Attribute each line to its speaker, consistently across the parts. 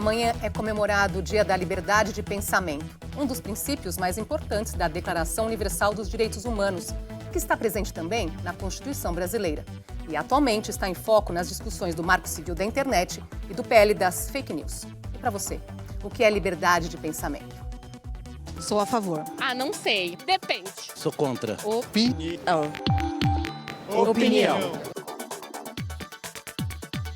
Speaker 1: Amanhã é comemorado o Dia da Liberdade de Pensamento, um dos princípios mais importantes da Declaração Universal dos Direitos Humanos, que está presente também na Constituição brasileira. E atualmente está em foco nas discussões do Marco Civil da Internet e do PL das fake news. E para você, o que é liberdade de pensamento?
Speaker 2: Sou a favor.
Speaker 3: Ah, não sei. Depende.
Speaker 4: Sou contra.
Speaker 2: Opinião.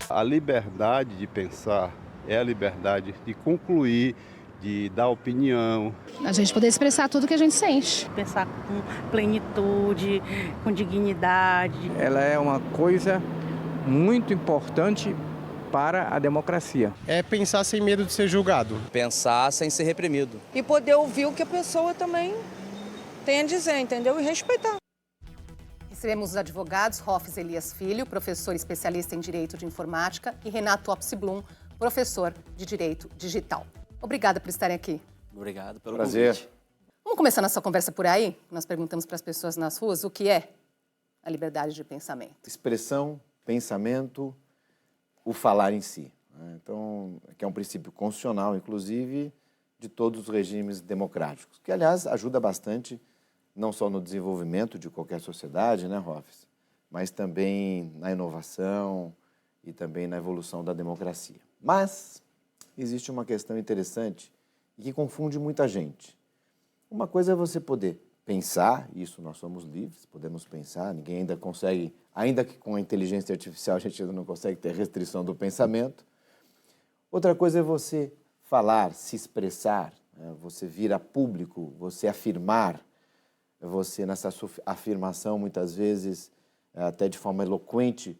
Speaker 5: A liberdade de pensar é a liberdade de concluir, de dar opinião.
Speaker 2: A gente poder expressar tudo que a gente sente.
Speaker 6: Pensar com plenitude, com dignidade.
Speaker 7: Ela é uma coisa muito importante para a democracia.
Speaker 8: É pensar sem medo de ser julgado.
Speaker 4: Pensar sem ser reprimido.
Speaker 9: E poder ouvir o que a pessoa também tem a dizer, entendeu? E respeitar.
Speaker 1: Recebemos os advogados Rofes Elias Filho, professor especialista em Direito de Informática, e Renato Opsi-Blum, professor de Direito Digital. Obrigada por estarem aqui.
Speaker 4: Obrigado pelo
Speaker 10: Prazer.
Speaker 4: convite.
Speaker 1: Vamos começar nossa conversa por aí? Nós perguntamos para as pessoas nas ruas o que é a liberdade de pensamento.
Speaker 10: Expressão, pensamento, o falar em si. Então, que é um princípio constitucional, inclusive, de todos os regimes democráticos, que, aliás, ajuda bastante, não só no desenvolvimento de qualquer sociedade, né, Rofes, mas também na inovação e também na evolução da democracia. Mas existe uma questão interessante e que confunde muita gente. Uma coisa é você poder pensar, isso nós somos livres, podemos pensar, ninguém ainda consegue, ainda que com a inteligência artificial a gente ainda não consegue ter restrição do pensamento. Outra coisa é você falar, se expressar, você vir a público, você afirmar, você nessa sua afirmação muitas vezes, até de forma eloquente,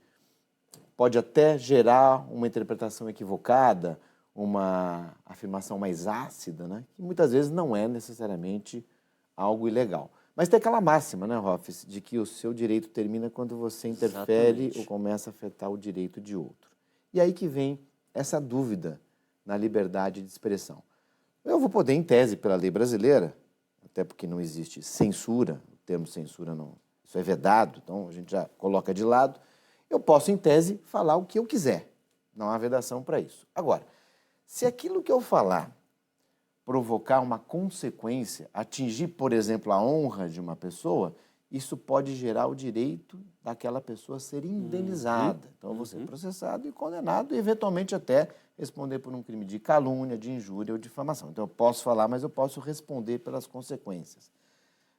Speaker 10: pode até gerar uma interpretação equivocada, uma afirmação mais ácida, né? Que muitas vezes não é necessariamente algo ilegal. Mas tem aquela máxima, né, Rofes, de que o seu direito termina quando você interfere ou começa a afetar o direito de outro. E aí que vem essa dúvida na liberdade de expressão. Eu vou poder, em tese, pela lei brasileira, até porque não existe censura, o termo censura não, isso é vedado, então a gente já coloca de lado, eu posso, em tese, falar o que eu quiser. Não há vedação para isso. Agora, se aquilo que eu falar provocar uma consequência, atingir, por exemplo, a honra de uma pessoa, isso pode gerar o direito daquela pessoa ser indenizada. Então, eu vou ser processado e condenado e, eventualmente, até responder por um crime de calúnia, de injúria ou difamação. Então, eu posso falar, mas eu posso responder pelas consequências.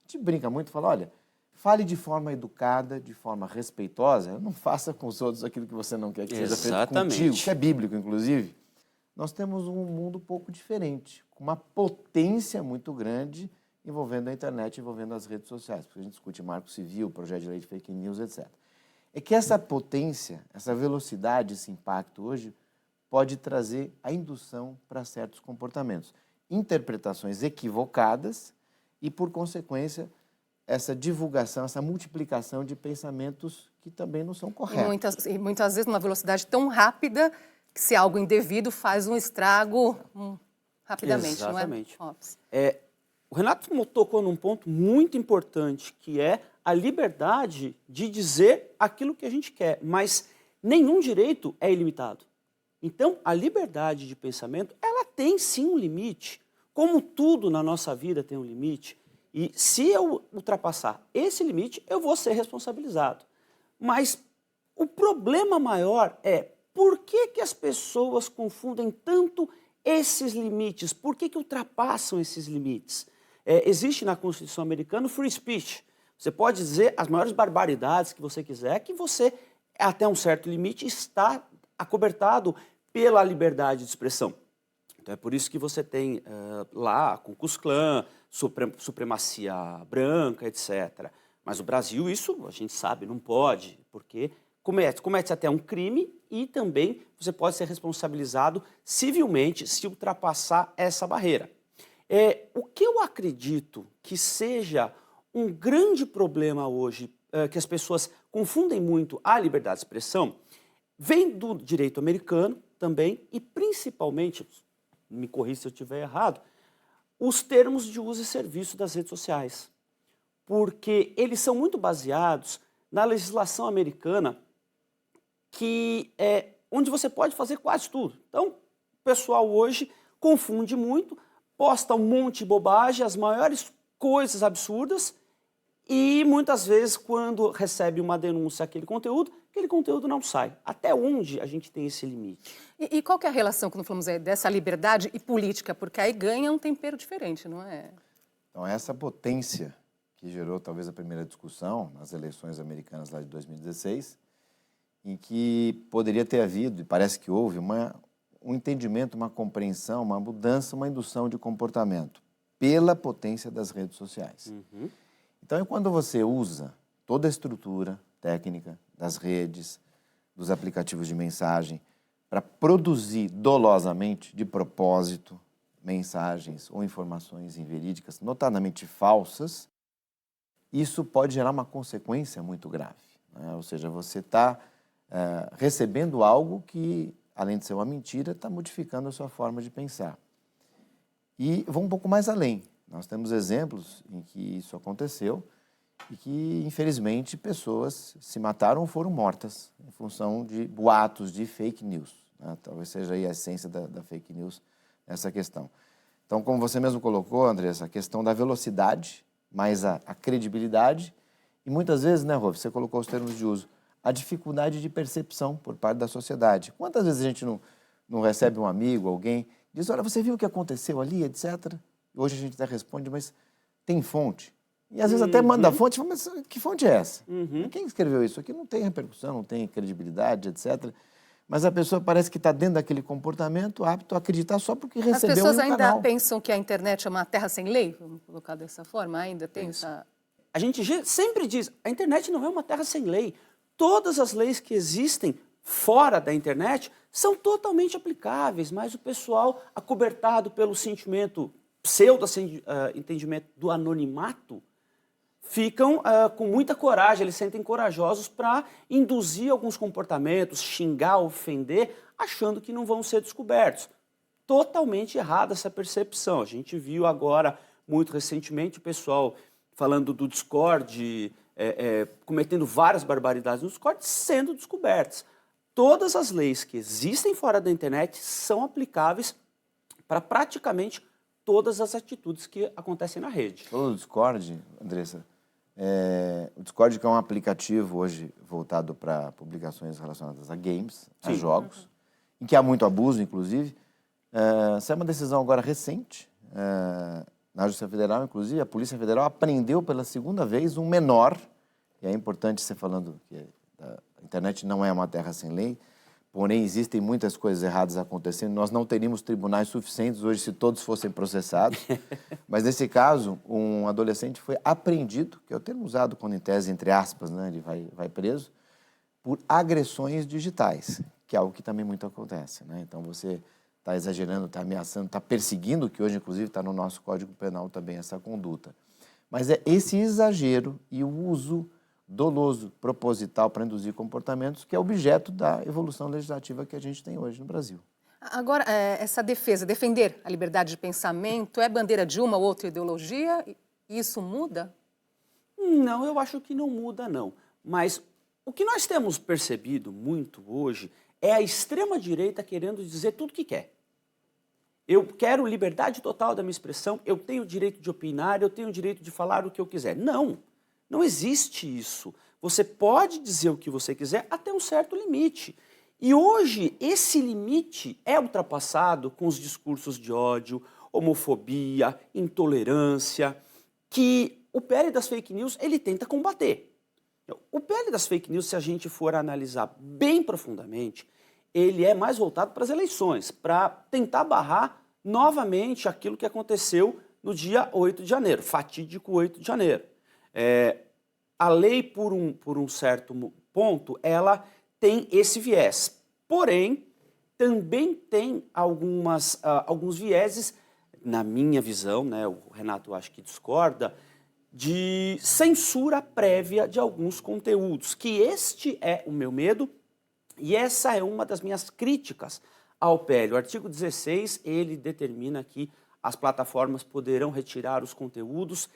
Speaker 10: A gente brinca muito e fala, olha, fale de forma educada, de forma respeitosa, não faça com os outros aquilo que você não quer que seja feito contigo, que é bíblico, inclusive. Nós temos um mundo um pouco diferente, com uma potência muito grande envolvendo a internet, envolvendo as redes sociais, porque a gente discute marco civil, projeto de lei de fake news, etc. É que essa potência, essa velocidade, esse impacto hoje, pode trazer a indução para certos comportamentos, interpretações equivocadas e, por consequência, essa divulgação, essa multiplicação de pensamentos que também não são corretos.
Speaker 1: E muitas vezes numa velocidade tão rápida que se algo indevido faz um estrago rapidamente,
Speaker 4: Exatamente.
Speaker 1: Não é?
Speaker 4: O Renato tocou num ponto muito importante, que é a liberdade de dizer aquilo que a gente quer, mas nenhum direito é ilimitado. Então, a liberdade de pensamento, ela tem sim um limite, como tudo na nossa vida tem um limite, e se eu ultrapassar esse limite, eu vou ser responsabilizado. Mas o problema maior é por que as pessoas confundem tanto esses limites? Por que ultrapassam esses limites? Existe na Constituição americana o free speech. Você pode dizer as maiores barbaridades que você quiser, que você, até um certo limite, está acobertado pela liberdade de expressão. Então é por isso que você tem lá, Ku Klux Klan, supremacia branca, etc. Mas o Brasil, isso a gente sabe, não pode, porque comete até um crime e também você pode ser responsabilizado civilmente se ultrapassar essa barreira. O que eu acredito que seja um grande problema hoje, que as pessoas confundem muito a liberdade de expressão, vem do direito americano também e principalmente, me corrija se eu estiver errado, os termos de uso e serviço das redes sociais. Porque eles são muito baseados na legislação americana, que é onde você pode fazer quase tudo. Então, pessoal hoje confunde muito, posta um monte de bobagem, as maiores coisas absurdas, e muitas vezes, quando recebe uma denúncia aquele conteúdo não sai. Até onde a gente tem esse limite?
Speaker 1: E qual que é a relação, quando falamos dessa liberdade e política? Porque aí ganha um tempero diferente, não é?
Speaker 10: Então, essa potência que gerou talvez a primeira discussão nas eleições americanas lá de 2016, em que poderia ter havido, e parece que houve, um entendimento, uma compreensão, uma mudança, uma indução de comportamento pela potência das redes sociais. Então, quando você usa toda a estrutura técnica das redes, dos aplicativos de mensagem, para produzir dolosamente, de propósito, mensagens ou informações inverídicas, notadamente falsas, isso pode gerar uma consequência muito grave, né? Ou seja, você está recebendo algo que, além de ser uma mentira, está modificando a sua forma de pensar. E vou um pouco mais além. Nós temos exemplos em que isso aconteceu e que, infelizmente, pessoas se mataram ou foram mortas em função de boatos, de fake news, né? Talvez seja aí a essência da fake news nessa questão. Então, como você mesmo colocou, Andressa, a questão da velocidade, mais a credibilidade e muitas vezes, né, Rolf, você colocou os termos de uso, a dificuldade de percepção por parte da sociedade. Quantas vezes a gente não recebe um amigo, alguém, diz, olha, você viu o que aconteceu ali, etc. Hoje a gente até responde, mas tem fonte. E às vezes até manda a fonte, mas que fonte é essa? Quem escreveu isso aqui? Não tem repercussão, não tem credibilidade, etc. Mas a pessoa parece que está dentro daquele comportamento apto a acreditar só porque recebeu
Speaker 1: As pessoas
Speaker 10: um
Speaker 1: ainda
Speaker 10: canal.
Speaker 1: pensam que a internet é uma terra sem lei, vamos colocar dessa forma, ainda tem essa...
Speaker 4: A gente sempre diz, a internet não é uma terra sem lei. Todas as leis que existem fora da internet são totalmente aplicáveis, mas o pessoal, acobertado pelo sentimento, entendimento do anonimato, ficam com muita coragem, eles sentem corajosos para induzir alguns comportamentos, xingar, ofender, achando que não vão ser descobertos. Totalmente errada essa percepção. A gente viu agora, muito recentemente, o pessoal falando do Discord, cometendo várias barbaridades no Discord, sendo descobertas. Todas as leis que existem fora da internet são aplicáveis para praticamente todas as atitudes que acontecem na rede.
Speaker 10: Falou do Discord, Andressa, o Discord que é um aplicativo hoje voltado para publicações relacionadas a games, a jogos, em que há muito abuso, inclusive. Essa é uma decisão agora recente, na Justiça Federal, inclusive, a Polícia Federal apreendeu pela segunda vez um menor, e é importante você falando que a internet não é uma terra sem lei, porém existem muitas coisas erradas acontecendo, nós não teríamos tribunais suficientes hoje se todos fossem processados, mas nesse caso, um adolescente foi apreendido, que é o termo usado quando em tese, entre aspas, né, ele vai preso, por agressões digitais, que é algo que também muito acontece, né? Então você está exagerando, está ameaçando, está perseguindo, que hoje, inclusive, está no nosso Código Penal também essa conduta. Mas é esse exagero e o uso doloso, proposital para induzir comportamentos que é objeto da evolução legislativa que a gente tem hoje no Brasil.
Speaker 1: Agora, essa defesa, defender a liberdade de pensamento, é bandeira de uma ou outra ideologia? E isso muda?
Speaker 4: Não, eu acho que não muda, não. Mas o que nós temos percebido muito hoje é a extrema-direita querendo dizer tudo o que quer. Eu quero liberdade total da minha expressão, eu tenho o direito de opinar, eu tenho o direito de falar o que eu quiser. Não, não existe isso. Você pode dizer o que você quiser até um certo limite. E hoje esse limite é ultrapassado com os discursos de ódio, homofobia, intolerância, que o PL das fake news ele tenta combater. O PL das fake news, se a gente for analisar bem profundamente, ele é mais voltado para as eleições, para tentar barrar novamente aquilo que aconteceu no dia 8 de janeiro, fatídico 8 de janeiro. A lei, por um certo ponto, ela tem esse viés. Porém, também tem alguns vieses, na minha visão, né, o Renato acho que discorda, de censura prévia de alguns conteúdos, que este é o meu medo e essa é uma das minhas críticas ao PL. O artigo 16, ele determina que as plataformas poderão retirar os conteúdos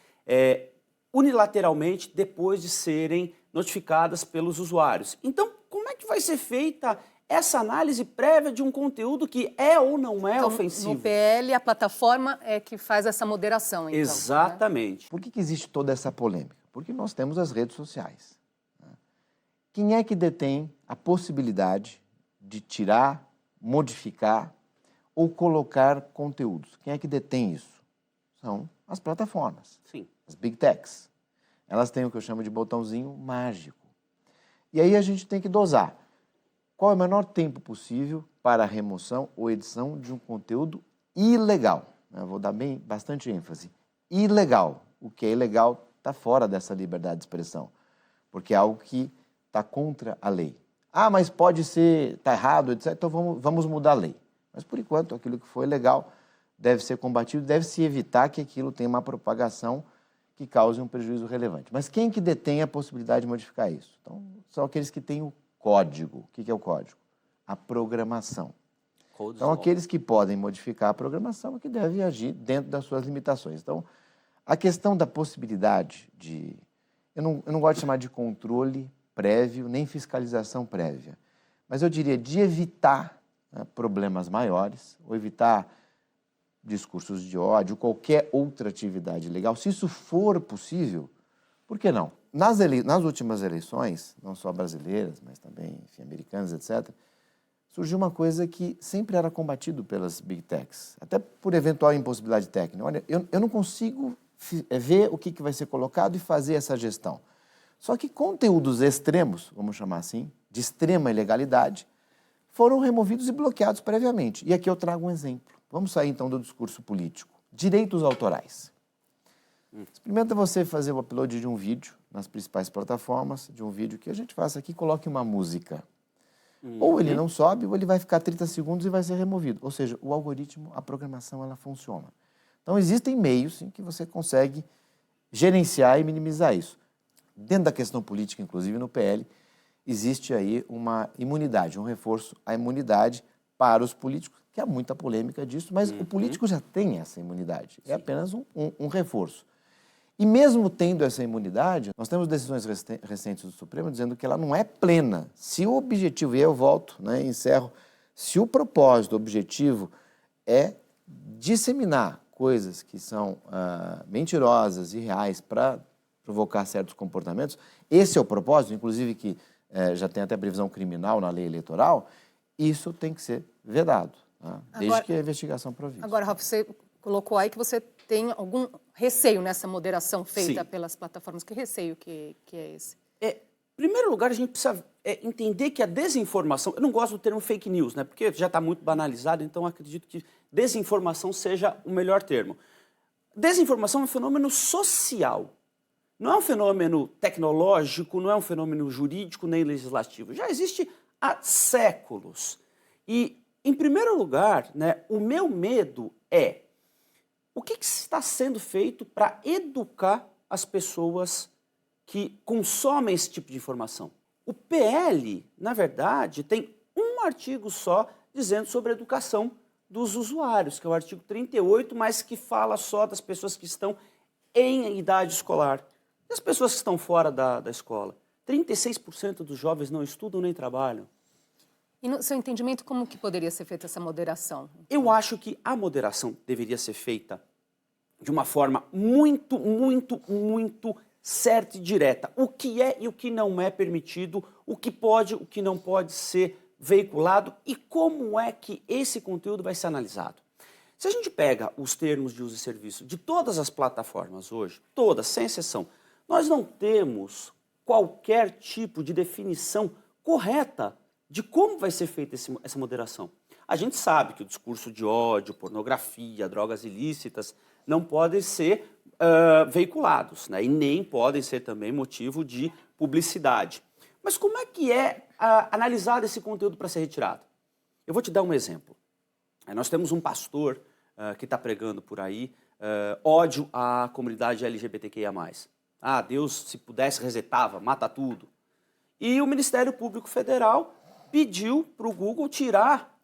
Speaker 4: unilateralmente depois de serem notificadas pelos usuários. Então, como é que vai ser feita essa análise prévia de um conteúdo que é ou não é
Speaker 1: Então,
Speaker 4: ofensivo.
Speaker 1: no PL, a plataforma é que faz essa moderação, então.
Speaker 4: Exatamente.
Speaker 10: Por que existe toda essa polêmica? Porque nós temos as redes sociais. Quem é que detém a possibilidade de tirar, modificar ou colocar conteúdos? Quem é que detém isso? São as plataformas,
Speaker 4: Sim.
Speaker 10: as big techs. Elas têm o que eu chamo de botãozinho mágico. E aí a gente tem que dosar. Qual é o menor tempo possível para a remoção ou edição de um conteúdo ilegal? Eu vou dar bastante ênfase. Ilegal. O que é ilegal está fora dessa liberdade de expressão, porque é algo que está contra a lei. Ah, mas pode ser, está errado, etc. Então vamos mudar a lei. Mas, por enquanto, aquilo que foi legal deve ser combatido, deve-se evitar que aquilo tenha uma propagação que cause um prejuízo relevante. Mas quem que detém a possibilidade de modificar isso? Então, são aqueles que têm o código. O que é o código? A programação. Então, aqueles que podem modificar a programação é que devem agir dentro das suas limitações. Então, a questão da possibilidade de... Eu não gosto de chamar de controle prévio, nem fiscalização prévia, mas eu diria de evitar problemas maiores, ou evitar discursos de ódio, qualquer outra atividade ilegal. Se isso for possível, por que não? Nas últimas eleições, não só brasileiras, mas também americanas, etc., surgiu uma coisa que sempre era combatido pelas big techs, até por eventual impossibilidade técnica. Olha, eu não consigo ver o que vai ser colocado e fazer essa gestão. Só que conteúdos extremos, vamos chamar assim, de extrema ilegalidade, foram removidos e bloqueados previamente. E aqui eu trago um exemplo. Vamos sair então do discurso político. Direitos autorais. Experimenta você fazer o upload de um vídeo nas principais plataformas, de um vídeo que a gente faça aqui, coloque uma música. Ou ele não sobe, ou ele vai ficar 30 segundos e vai ser removido. Ou seja, o algoritmo, a programação, ela funciona. Então, existem meios em que você consegue gerenciar e minimizar isso. Dentro da questão política, inclusive no PL, existe aí uma imunidade, um reforço à imunidade para os políticos, que há muita polêmica disso, mas o político já tem essa imunidade. É apenas um reforço. E mesmo tendo essa imunidade, nós temos decisões recentes do Supremo dizendo que ela não é plena. Se o objetivo, e eu volto, encerro, se o propósito, o objetivo é disseminar coisas que são mentirosas e irreais para provocar certos comportamentos, esse é o propósito, inclusive que já tem até previsão criminal na lei eleitoral, isso tem que ser vedado, desde que a investigação provide.
Speaker 1: Agora, Ralf, você colocou aí que você tem algum receio nessa moderação feita pelas plataformas. Que receio que é esse?
Speaker 4: Em primeiro lugar, a gente precisa entender que a desinformação... Eu não gosto do termo fake news, porque já está muito banalizado, então acredito que desinformação seja o melhor termo. Desinformação é um fenômeno social. Não é um fenômeno tecnológico, não é um fenômeno jurídico nem legislativo. Já existe há séculos. E, em primeiro lugar, o meu medo é o que está sendo feito para educar as pessoas que consomem esse tipo de informação. O PL, na verdade, tem um artigo só dizendo sobre a educação dos usuários, que é o artigo 38, mas que fala só das pessoas que estão em idade escolar. E as pessoas que estão fora da escola? 36% dos jovens não estudam nem trabalham.
Speaker 1: E no seu entendimento, como que poderia ser feita essa moderação?
Speaker 4: Eu acho que a moderação deveria ser feita de uma forma muito, muito, muito certa e direta. O que é e o que não é permitido, o que pode, o que não pode ser veiculado e como é que esse conteúdo vai ser analisado. Se a gente pega os termos de uso e serviço de todas as plataformas hoje, todas, sem exceção, nós não temos qualquer tipo de definição correta de como vai ser feita essa moderação. A gente sabe que o discurso de ódio, pornografia, drogas ilícitas não podem ser veiculados, e nem podem ser também motivo de publicidade. Mas como é que é analisado esse conteúdo para ser retirado? Eu vou te dar um exemplo. Nós temos um pastor que está pregando por aí ódio à comunidade LGBTQIA+. Deus, se pudesse, resetava, mata tudo. E o Ministério Público Federal pediu para o Google tirar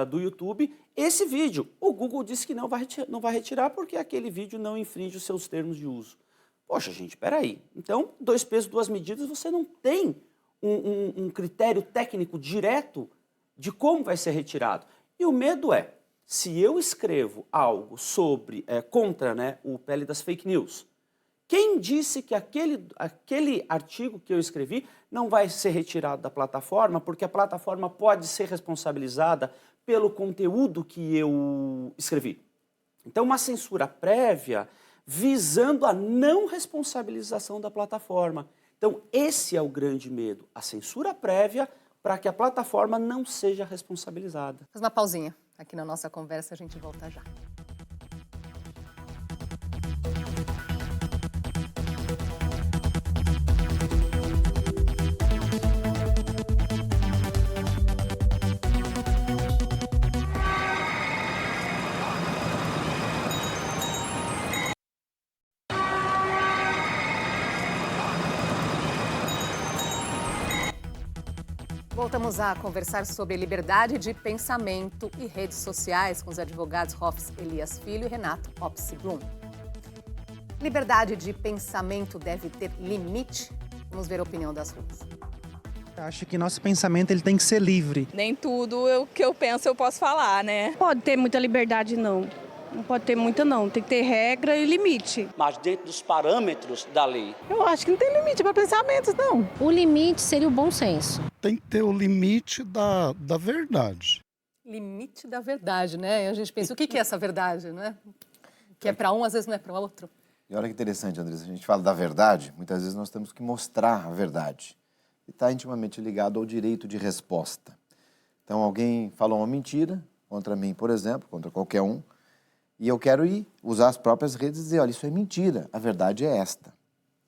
Speaker 4: do YouTube esse vídeo. O Google disse que não vai retirar porque aquele vídeo não infringe os seus termos de uso. Poxa, gente, espera aí. Então, 2 pesos, 2 medidas, você não tem um critério técnico direto de como vai ser retirado. E o medo é, se eu escrevo algo sobre, contra, né, o PL das fake news, quem disse que aquele artigo que eu escrevi não vai ser retirado da plataforma, porque a plataforma pode ser responsabilizada pelo conteúdo que eu escrevi? Então, uma censura prévia visando a não responsabilização da plataforma. Então, esse é o grande medo, a censura prévia para que a plataforma não seja responsabilizada.
Speaker 1: Faz uma pausinha aqui na nossa conversa, a gente volta já. Voltamos a conversar sobre liberdade de pensamento e redes sociais com os advogados Rofs Elias Filho e Renato Opsi Blum. Liberdade de pensamento deve ter limite? Vamos ver a opinião das ruas.
Speaker 8: Acho que nosso pensamento ele tem que ser livre.
Speaker 9: Nem tudo o que eu penso eu posso falar, né?
Speaker 6: Pode ter muita liberdade, não. Não pode ter muita, não. Tem que ter regra e limite.
Speaker 11: Mas dentro dos parâmetros da lei.
Speaker 9: Eu acho que não tem limite para pensamentos, não.
Speaker 2: O limite seria o bom senso.
Speaker 12: Tem que ter o limite da verdade.
Speaker 1: Limite da verdade, né? E a gente pensa, o que é essa verdade, né? Que é para um, às vezes não é para o outro.
Speaker 10: E olha que interessante, Andressa, a gente fala da verdade, muitas vezes nós temos que mostrar a verdade. E está intimamente ligado ao direito de resposta. Então, alguém falou uma mentira contra mim, por exemplo, contra qualquer um, e eu quero usar as próprias redes e dizer, olha, isso é mentira, a verdade é esta.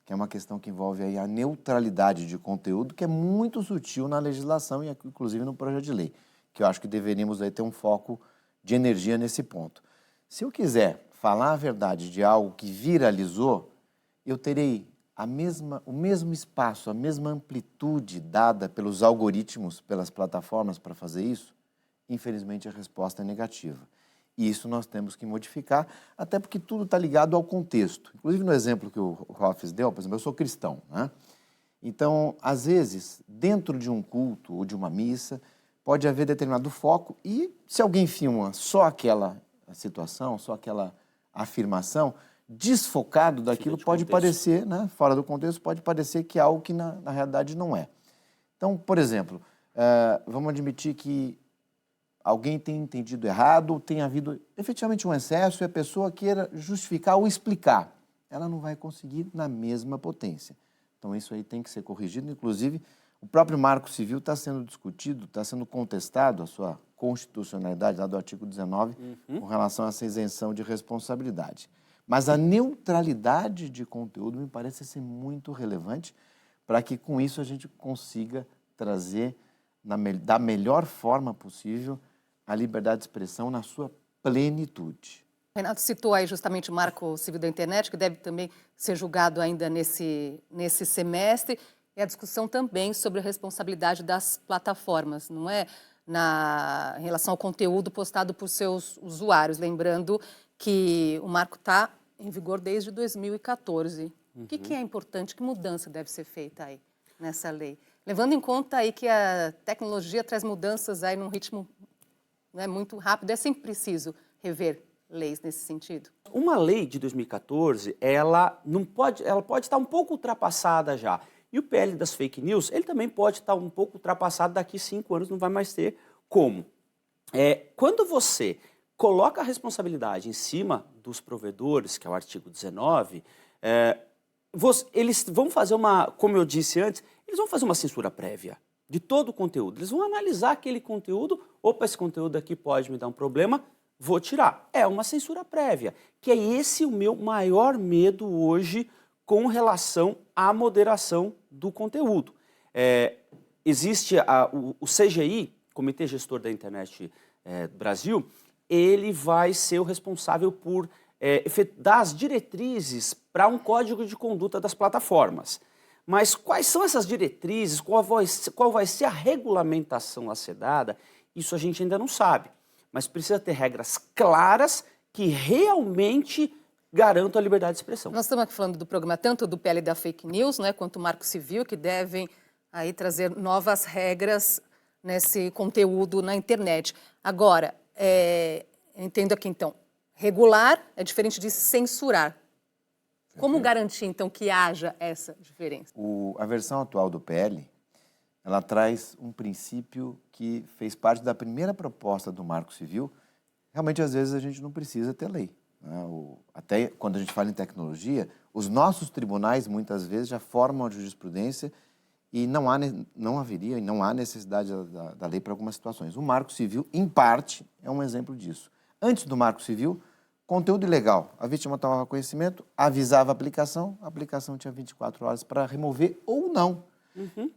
Speaker 10: Que é uma questão que envolve aí a neutralidade de conteúdo, que é muito sutil na legislação e inclusive no projeto de lei, que eu acho que deveríamos aí ter um foco de energia nesse ponto. Se eu quiser falar a verdade de algo que viralizou, eu terei o mesmo espaço, a mesma amplitude dada pelos algoritmos, pelas plataformas para fazer isso? Infelizmente, a resposta é negativa. E isso nós temos que modificar, até porque tudo está ligado ao contexto. Inclusive, no exemplo que o Rofs deu, por exemplo, eu sou cristão, né? Então, às vezes, dentro de um culto ou de uma missa, pode haver determinado foco e, se alguém filma só aquela situação, só aquela afirmação, desfocado daquilo pode parecer, né, fora do contexto, pode parecer que é algo que na realidade não é. Então, por exemplo, vamos admitir que alguém tenha entendido errado, tenha havido efetivamente um excesso e a pessoa queira justificar ou explicar. Ela não vai conseguir na mesma potência. Então, isso aí tem que ser corrigido. Inclusive, o próprio Marco Civil está sendo discutido, está sendo contestado a sua constitucionalidade, lá do artigo 19, com relação a essa isenção de responsabilidade. Mas a neutralidade de conteúdo me parece ser muito relevante para que, com isso, a gente consiga trazer da melhor forma possível a liberdade de expressão na sua plenitude.
Speaker 1: Renato citou aí justamente o Marco Civil da Internet, que deve também ser julgado ainda nesse semestre, e a discussão também sobre a responsabilidade das plataformas, não é? Em relação ao conteúdo postado por seus usuários. Lembrando que o marco está em vigor desde 2014. O que é importante, que mudança deve ser feita aí nessa lei? Levando em conta aí que a tecnologia traz mudanças aí num ritmo, né, muito rápido, é sempre preciso rever leis nesse sentido?
Speaker 4: Uma lei de 2014, ela pode estar um pouco ultrapassada já. E o PL das fake news, ele também pode estar um pouco ultrapassado daqui 5 anos, não vai mais ter como. Quando você coloca a responsabilidade em cima dos provedores, que é o artigo 19, eles vão fazer como eu disse antes, eles vão fazer uma censura prévia de todo o conteúdo. Eles vão analisar aquele conteúdo, opa, esse conteúdo aqui pode me dar um problema, vou tirar. É uma censura prévia, que é esse o meu maior medo hoje com relação à moderação do conteúdo. Existe o CGI, Comitê Gestor da Internet do Brasil, ele vai ser o responsável por dar as diretrizes para um código de conduta das plataformas. Mas quais são essas diretrizes, qual vai ser a regulamentação a ser dada, isso a gente ainda não sabe. Mas precisa ter regras claras que realmente garantam a liberdade de expressão.
Speaker 1: Nós estamos aqui falando do programa tanto do PL da Fake News, né, quanto o Marco Civil, que devem aí trazer novas regras nesse conteúdo na internet. Agora, eu entendo aqui, então, regular é diferente de censurar. Como garantir, então, que haja essa diferença?
Speaker 10: A versão atual do PL, ela traz um princípio que fez parte da primeira proposta do Marco Civil. Realmente, às vezes, a gente não precisa ter lei, né? Até quando a gente fala em tecnologia, os nossos tribunais, muitas vezes, já formam a jurisprudência e não haveria e não há necessidade da lei para algumas situações. O Marco Civil, em parte, é um exemplo disso. Antes do Marco Civil, conteúdo ilegal. A vítima tomava conhecimento, avisava a aplicação tinha 24 horas para remover ou não.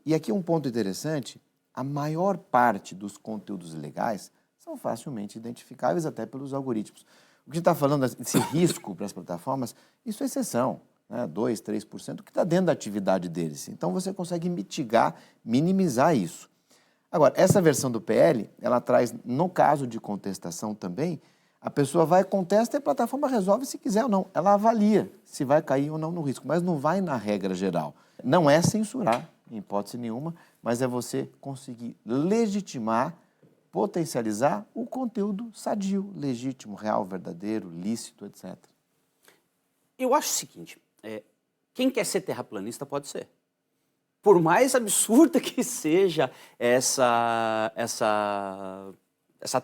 Speaker 10: E aqui um ponto interessante, a maior parte dos conteúdos ilegais são facilmente identificáveis até pelos algoritmos. O que a gente está falando desse risco para as plataformas, isso é exceção, né? 2%, 3%, que está dentro da atividade deles. Então você consegue mitigar, minimizar isso. Agora, essa versão do PL, ela traz, no caso de contestação também, a pessoa vai, contesta e a plataforma resolve se quiser ou não. Ela avalia se vai cair ou não no risco, mas não vai na regra geral. Não é censurar, em hipótese nenhuma, mas é você conseguir legitimar, potencializar o conteúdo sadio, legítimo, real, verdadeiro, lícito, etc.
Speaker 4: Eu acho o seguinte, quem quer ser terraplanista pode ser. Por mais absurda que seja essa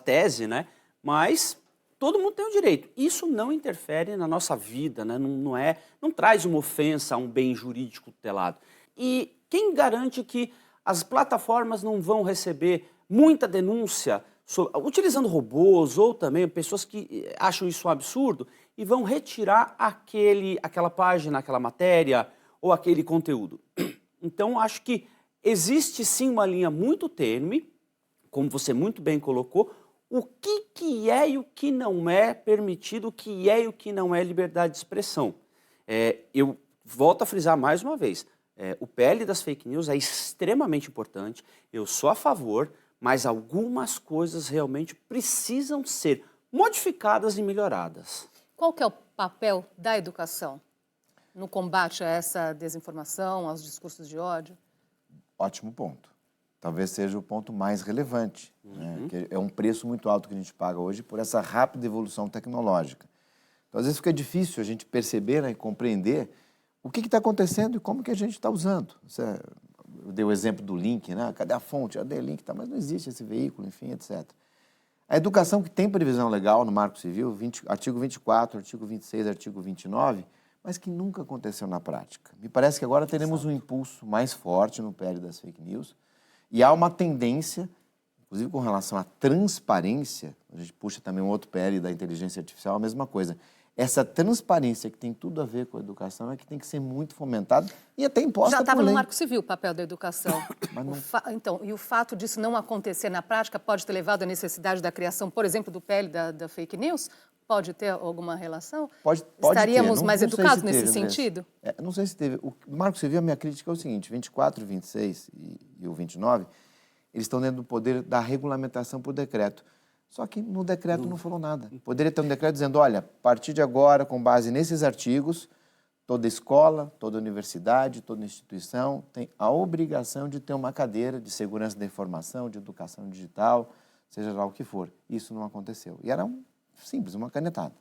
Speaker 4: tese, né? Mas todo mundo tem o direito. Isso não interfere na nossa vida, né? Não traz uma ofensa a um bem jurídico tutelado. E quem garante que as plataformas não vão receber muita denúncia utilizando robôs ou também pessoas que acham isso um absurdo e vão retirar aquela página, aquela matéria ou aquele conteúdo? Então, acho que existe sim uma linha muito tênue, como você muito bem colocou, o que é e o que não é permitido, o que é e o que não é liberdade de expressão. Eu volto a frisar mais uma vez, o PL das fake news é extremamente importante, eu sou a favor, mas algumas coisas realmente precisam ser modificadas e melhoradas.
Speaker 1: Qual que é o papel da educação no combate a essa desinformação, aos discursos de ódio?
Speaker 10: Ótimo ponto. Talvez seja o ponto mais relevante, né? Que é um preço muito alto que a gente paga hoje por essa rápida evolução tecnológica. Então, às vezes fica difícil a gente perceber, né, e compreender o que está acontecendo e como que a gente está usando. Eu dei o exemplo do link, né? Cadê a fonte? Eu dei o link, tá, mas não existe esse veículo, enfim, etc. A educação que tem previsão legal no Marco Civil, artigo 24, artigo 26, artigo 29, mas que nunca aconteceu na prática. Me parece que agora teremos um impulso mais forte no PL das fake news e há uma tendência, inclusive com relação à transparência, a gente puxa também um outro PL da inteligência artificial, a mesma coisa. Essa transparência que tem tudo a ver com a educação é que tem que ser muito fomentada e até imposta por lei.
Speaker 1: Já estava no Marco Civil o papel da educação. Então, e o fato disso não acontecer na prática pode ter levado à necessidade da criação, por exemplo, do PL da fake news? Pode ter alguma relação?
Speaker 10: Pode
Speaker 1: Estaríamos
Speaker 10: ter.
Speaker 1: mais
Speaker 10: não
Speaker 1: educados
Speaker 10: sei se
Speaker 1: nesse
Speaker 10: teve,
Speaker 1: sentido?
Speaker 10: Não sei se teve. O Marco Civil, a minha crítica é o seguinte, 24, 26 e o 29, eles estão dentro do poder da regulamentação por decreto. Só que no decreto não falou nada. Poderia ter um decreto dizendo, olha, a partir de agora, com base nesses artigos, toda escola, toda universidade, toda instituição tem a obrigação de ter uma cadeira de segurança da informação, de educação digital, seja lá o que for. Isso não aconteceu. E era simples, uma canetada.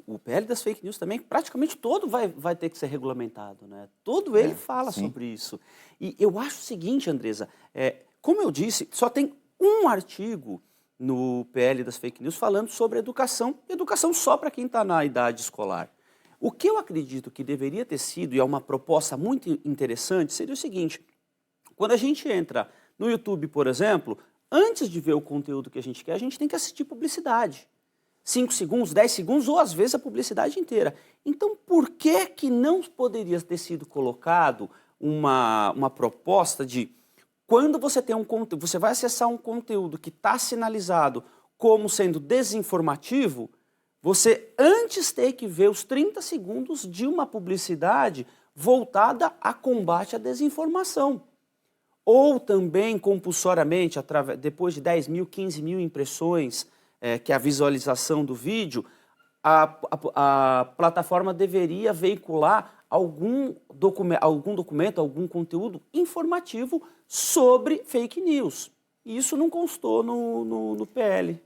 Speaker 4: O PL das fake news também, praticamente todo vai ter que ser regulamentado, né? Todo ele fala sobre isso. E eu acho o seguinte, Andresa, como eu disse, só tem um artigo no PL das fake news falando sobre educação só para quem está na idade escolar. O que eu acredito que deveria ter sido, e é uma proposta muito interessante, seria o seguinte, quando a gente entra no YouTube, por exemplo, antes de ver o conteúdo que a gente quer, a gente tem que assistir publicidade. 5 segundos, 10 segundos, ou às vezes a publicidade inteira. Então, por que não poderia ter sido colocado uma proposta de quando você tem você vai acessar um conteúdo que está sinalizado como sendo desinformativo, você antes tem que ver os 30 segundos de uma publicidade voltada a combate à desinformação. Ou também, compulsoriamente, depois de 10 mil, 15 mil impressões, que é a visualização do vídeo, a plataforma deveria veicular algum documento, algum conteúdo informativo sobre fake news. E isso não constou no PL.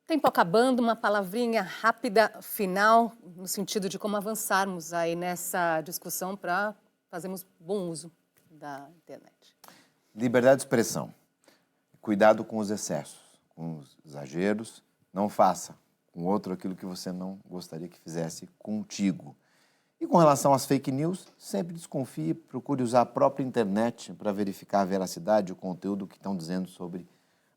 Speaker 1: Tempo acabando, uma palavrinha rápida final, no sentido de como avançarmos aí nessa discussão para fazermos bom uso da internet.
Speaker 10: Liberdade de expressão. Cuidado com os excessos, com os exageros. Não faça com outro aquilo que você não gostaria que fizesse contigo. E com relação às fake news, sempre desconfie, procure usar a própria internet para verificar a veracidade, o conteúdo que estão dizendo sobre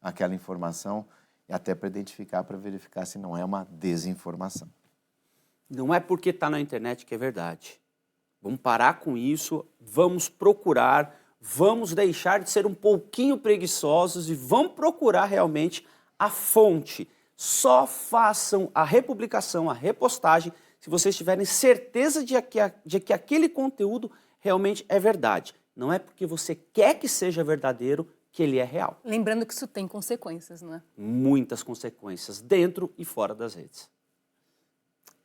Speaker 10: aquela informação e até para identificar, para verificar se não é uma desinformação.
Speaker 4: Não é porque está na internet que é verdade. Vamos parar com isso, vamos procurar, vamos deixar de ser um pouquinho preguiçosos e vamos procurar realmente a fonte. Só façam a republicação, a repostagem, se vocês tiverem certeza de que aquele conteúdo realmente é verdade. Não é porque você quer que seja verdadeiro que ele é real.
Speaker 1: Lembrando que isso tem consequências, não é?
Speaker 4: Muitas consequências, dentro e fora das redes.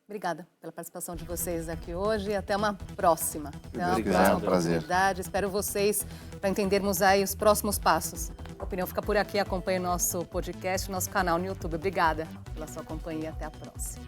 Speaker 1: Obrigada pela participação de vocês aqui hoje e até uma próxima. Até uma
Speaker 10: Obrigado,
Speaker 1: próxima
Speaker 10: é um prazer.
Speaker 1: oportunidade. Espero vocês para entendermos aí os próximos passos. A Opinião fica por aqui. Acompanhe nosso podcast, nosso canal no YouTube. Obrigada pela sua companhia. Até a próxima.